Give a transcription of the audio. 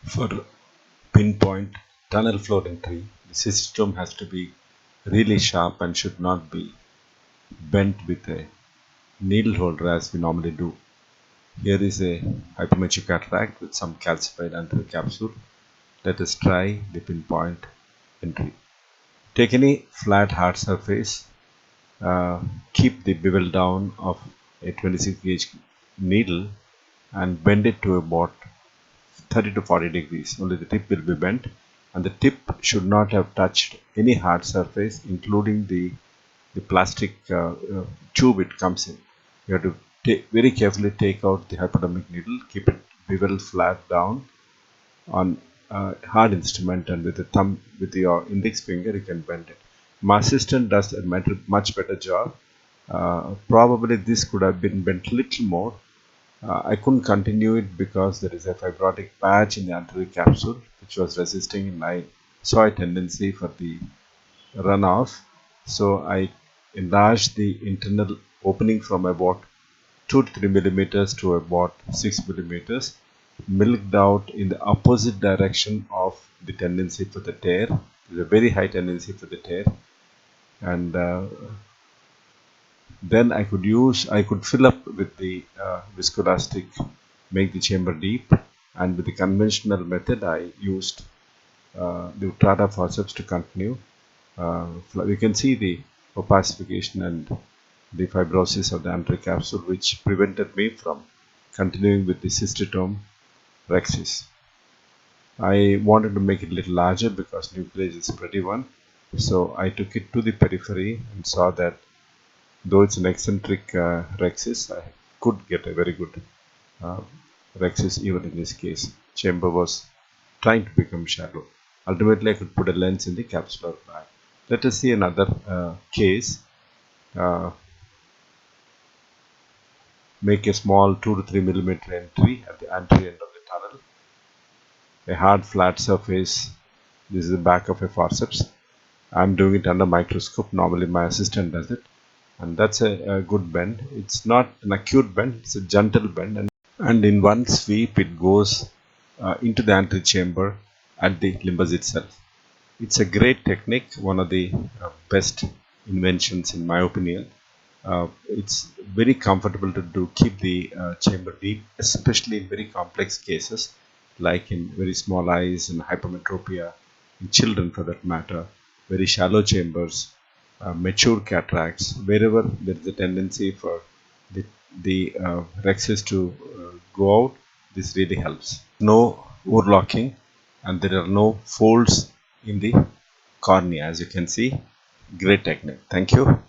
For pinpoint tunnel floor entry, the cystitome has to be really sharp and should not be bent with a needle holder as we normally do. Here is a hypermetric cataract with some calcified anterior capsule. Let us try the pinpoint entry. Take any flat hard surface, keep the bevel down of a 26 gauge needle and bend it to about 30 to 40 degrees. Only the tip will be bent, and the tip should not have touched any hard surface, including the plastic tube it comes in. You have to very carefully take out the hypodermic needle, keep it beveled flat down on a hard instrument, and with the thumb, with your index finger, you can bend it. My assistant does a much better job. Probably this could have been bent little more. I couldn't continue it because there is a fibrotic patch in the anterior capsule which was resisting, and I saw a tendency for the runoff. So I enlarged the internal opening from about 2 to 3 millimeters to about 6 millimeters, milked out in the opposite direction of the tendency for the tear. There's a very high tendency for the tear, and then I could fill up with the viscoelastic, make the chamber deep, and with the conventional method I used the Tata forceps to continue. You can see the opacification and the fibrosis of the anterior capsule, which prevented me from continuing with the Cystitome rhexis. I wanted to make it a little larger because nucleus is a pretty one, so I took it to the periphery and saw that though it's an eccentric rhexis, I could get a very good rhexis even in this case. Chamber was trying to become shallow. Ultimately, I could put a lens in the capsular bag. Let us see another case. Make a small 2 to 3 millimeter entry at the anterior end of the tunnel. A hard flat surface. This is the back of a forceps. I'm doing it under microscope. Normally my assistant does it. And that's a good bend. It's not an acute bend, it's a gentle bend, and in one sweep it goes into the anterior chamber at the limbus itself. It's a great technique, one of the best inventions in my opinion. It's very comfortable to do, keep the chamber deep, especially in very complex cases like in very small eyes and hypermetropia, in children for that matter, very shallow chambers, mature cataracts, wherever there is a tendency for the rhexis to go out. This really helps. No overlocking, and there are no folds in the cornea, as you can see. Great technique. Thank you.